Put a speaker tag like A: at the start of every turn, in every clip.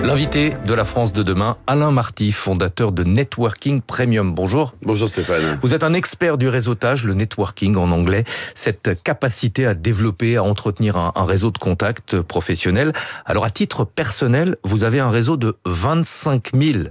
A: L'invité de la France de demain, Alain Marty, fondateur de Networking Premium. Bonjour.
B: Bonjour Stéphane.
A: Vous êtes un expert du réseautage, le networking en anglais, cette capacité à développer, à entretenir un réseau de contacts professionnels. Alors à titre personnel, vous avez un réseau de 25 000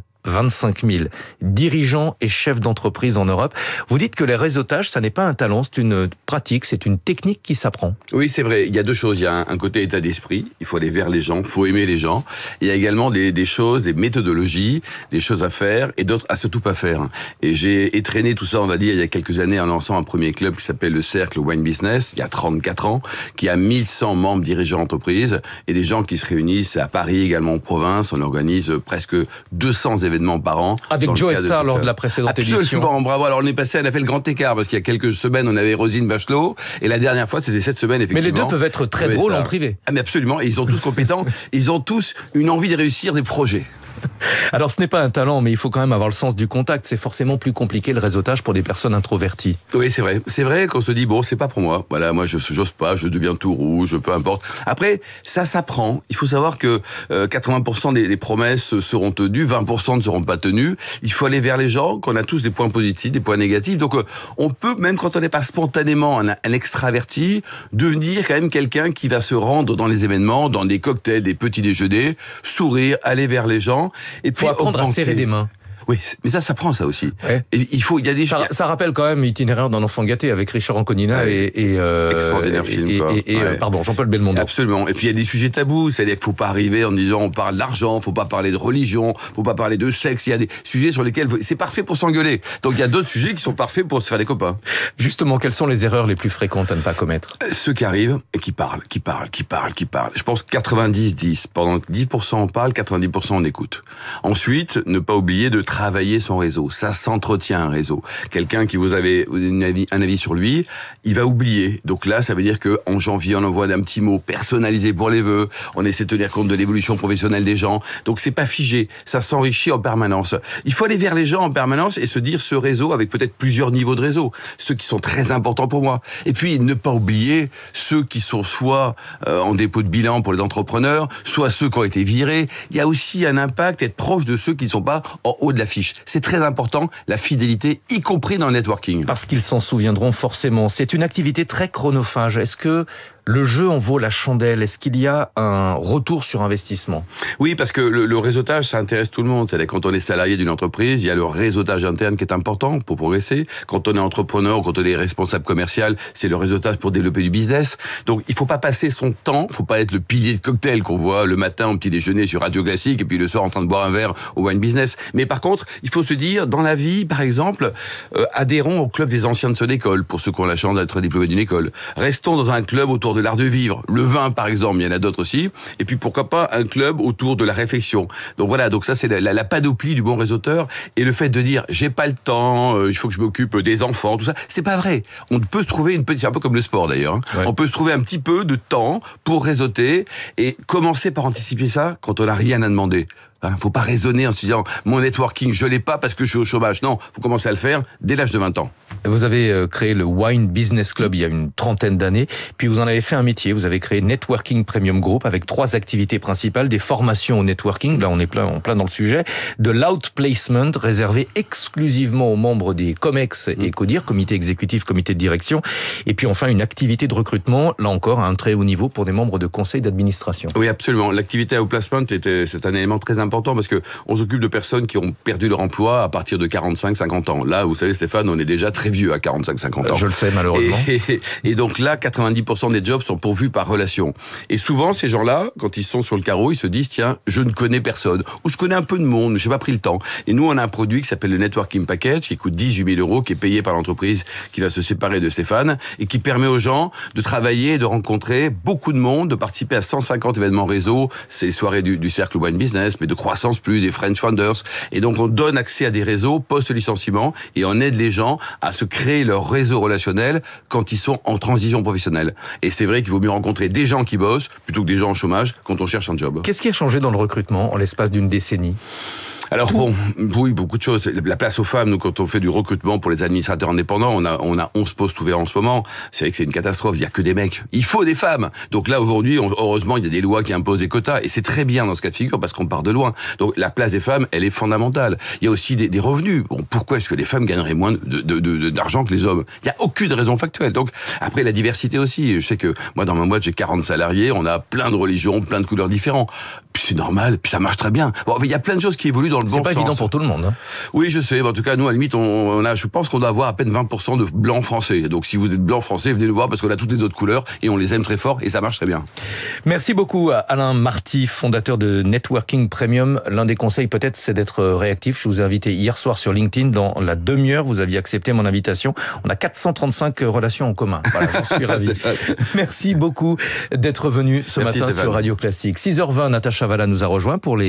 A: dirigeants et chefs d'entreprise en Europe. Vous dites que les réseautages, ça n'est pas un talent, c'est une pratique, c'est une technique qui s'apprend.
B: Oui, c'est vrai. Il y a deux choses. Il y a un côté état d'esprit. Il faut aller vers les gens, il faut aimer les gens. Il y a également des choses, des méthodologies, des choses à faire et d'autres à surtout pas faire. Et j'ai étraîné tout ça, on va dire, il y a quelques années en lançant un premier club qui s'appelle le Cercle Wine Business, il y a 34 ans, qui a 1100 membres dirigeants d'entreprise et des gens qui se réunissent à Paris, également en province. On organise presque 200 événements par an.
A: Avec Joe Star lors de la précédente édition.
B: Absolument, bravo. Alors on est passé, on a fait le grand écart parce qu'il y a quelques semaines on avait Roselyne Bachelot et la dernière fois c'était cette semaine effectivement.
A: Mais les deux peuvent être très drôles en privé.
B: Ah mais absolument, et ils sont tous compétents, ils ont tous une envie de réussir des projets.
A: Alors ce n'est pas un talent, mais il faut quand même avoir le sens du contact. C'est forcément plus compliqué le réseautage pour des personnes introverties.
B: Oui, c'est vrai. C'est vrai qu'on se dit, bon, c'est pas pour moi. Voilà, moi, j'ose pas, je deviens tout rouge, peu importe. Après, ça s'apprend. Il faut savoir que 80% des promesses seront tenues, 20% ne seront pas tenues. Il faut aller vers les gens, qu'on a tous des points positifs, des points négatifs. Donc, on peut, même quand on n'est pas spontanément un extraverti, devenir quand même quelqu'un qui va se rendre dans les événements, dans des cocktails, des petits déjeuners, sourire, aller vers les gens. Et puis
A: apprendre à serrer des mains.
B: Oui, mais ça s'apprend ça aussi.
A: Ouais.
B: Et il y a des
A: ça rappelle quand même Itinéraire d'un enfant gâté avec Richard Anconina
B: extraordinaire film quoi.
A: Pardon, Jean-Paul Belmondo.
B: Absolument. Et puis il y a des sujets tabous, c'est-à-dire qu'il faut pas arriver en disant on parle d'argent, faut pas parler de religion, faut pas parler de sexe. Il y a des sujets sur lesquels c'est parfait pour s'engueuler. Donc il y a d'autres sujets qui sont parfaits pour se faire des copains.
A: Justement, quelles sont les erreurs les plus fréquentes à ne pas commettre?
B: Ceux qui arrivent et qui parlent. Je pense 90-10. Pendant 10% on parle, 90% on écoute. Ensuite, ne pas oublier de travailler son réseau. Ça s'entretient un réseau. Quelqu'un qui vous avez un avis sur lui, il va oublier. Donc là, ça veut dire que en janvier, on envoie un petit mot personnalisé pour les vœux. On essaie de tenir compte de l'évolution professionnelle des gens. Donc c'est pas figé. Ça s'enrichit en permanence. Il faut aller vers les gens en permanence et se dire ce réseau avec peut-être plusieurs niveaux de réseau. Ceux qui sont très importants pour moi. Et puis ne pas oublier ceux qui sont soit en dépôt de bilan pour les entrepreneurs, soit ceux qui ont été virés. Il y a aussi un impact, être proche de ceux qui ne sont pas en haut de la fiche. C'est très important, la fidélité, y compris dans le networking.
A: Parce qu'ils s'en souviendront forcément. C'est une activité très chronophage. Est-ce que le jeu en vaut la chandelle? Est-ce qu'il y a un retour sur investissement?
B: Oui, parce que le réseautage, ça intéresse tout le monde. C'est-à-dire quand on est salarié d'une entreprise, il y a le réseautage interne qui est important pour progresser. Quand on est entrepreneur, quand on est responsable commercial, c'est le réseautage pour développer du business. Donc, il faut pas passer son temps, il faut pas être le pilier de cocktail qu'on voit le matin au petit déjeuner sur Radio Classique et puis le soir en train de boire un verre au Wine Business. Mais par contre, il faut se dire, dans la vie, par exemple, adhérons au club des anciens de son école, pour ceux qui ont la chance d'être diplômés d'une école. Restons dans un club autour de l'art de vivre. Le vin, par exemple, il y en a d'autres aussi. Et puis, pourquoi pas un club autour de la réflexion. Donc voilà, donc ça, c'est la panoplie du bon réseauteur. Et le fait de dire, j'ai pas le temps, il faut que je m'occupe des enfants, tout ça, c'est pas vrai. On peut se trouver une petite, c'est un peu comme le sport d'ailleurs, hein. Ouais. On peut se trouver un petit peu de temps pour réseauter et commencer par anticiper ça quand on n'a rien à demander. Faut pas raisonner en se disant mon networking je l'ai pas parce que je suis au chômage. Non, faut commencer à le faire dès l'âge de 20 ans.
A: Vous avez créé le Wine Business Club il y a une trentaine d'années, puis vous en avez fait un métier. Vous avez créé Networking Premium Group avec 3 activités principales, des formations au networking, là on est en plein dans le sujet, de l'outplacement réservé exclusivement aux membres des COMEX et CODIR, comité exécutif, comité de direction, et puis enfin une activité de recrutement, là encore à un très haut niveau pour des membres de conseil d'administration.
B: Oui, absolument. L'activité outplacement c'est un élément très important parce que on s'occupe de personnes qui ont perdu leur emploi à partir de 45-50 ans. Là, vous savez Stéphane, on est déjà très vieux à 45-50 ans.
A: Je le sais malheureusement.
B: Et donc là, 90% des jobs sont pourvus par relation. Et souvent, ces gens-là, quand ils sont sur le carreau, ils se disent, tiens, je ne connais personne. Ou je connais un peu de monde, je n'ai pas pris le temps. Et nous, on a un produit qui s'appelle le Networking Package, qui coûte 18 000 €, qui est payé par l'entreprise qui va se séparer de Stéphane, et qui permet aux gens de travailler, de rencontrer beaucoup de monde, de participer à 150 événements réseau, c'est les soirées du Cercle Wine Business, mais de Croissance Plus, des French Founders. Et donc, on donne accès à des réseaux post-licenciement et on aide les gens à se créer leur réseau relationnel quand ils sont en transition professionnelle. Et c'est vrai qu'il vaut mieux rencontrer des gens qui bossent plutôt que des gens en chômage quand on cherche un job.
A: Qu'est-ce qui a changé dans le recrutement en l'espace d'une décennie ?
B: Alors bon, oui, beaucoup de choses. La place aux femmes, nous, quand on fait du recrutement pour les administrateurs indépendants, on a 11 postes ouverts en ce moment. C'est vrai que c'est une catastrophe, il y a que des mecs. Il faut des femmes. Donc là, aujourd'hui, heureusement, il y a des lois qui imposent des quotas. Et c'est très bien dans ce cas de figure parce qu'on part de loin. Donc la place des femmes, elle est fondamentale. Il y a aussi des revenus. Bon, pourquoi est-ce que les femmes gagneraient moins d'argent que les hommes? Il n'y a aucune raison factuelle. Donc après, la diversité aussi. Je sais que moi, dans ma boîte, j'ai 40 salariés. On a plein de religions, plein de couleurs différentes. Puis c'est normal, puis ça marche très bien. Bon, il y a plein de choses qui évoluent dans le bon sens.
A: C'est pas évident pour tout le monde. Hein.
B: Oui, je sais. En tout cas, nous, à la limite, je pense qu'on doit avoir à peine 20% de blancs français. Donc, si vous êtes blanc français, venez nous voir parce qu'on a toutes les autres couleurs et on les aime très fort et ça marche très bien.
A: Merci beaucoup à Alain Marty, fondateur de Networking Premium. L'un des conseils, peut-être, c'est d'être réactif. Je vous ai invité hier soir sur LinkedIn. Dans la demi-heure, vous aviez accepté mon invitation. On a 435 relations en commun. Voilà, j'en suis ravi. Merci beaucoup d'être venu ce matin Stéphane. Sur Radio Classique. 6h20, Natacha Valla nous a rejoint pour les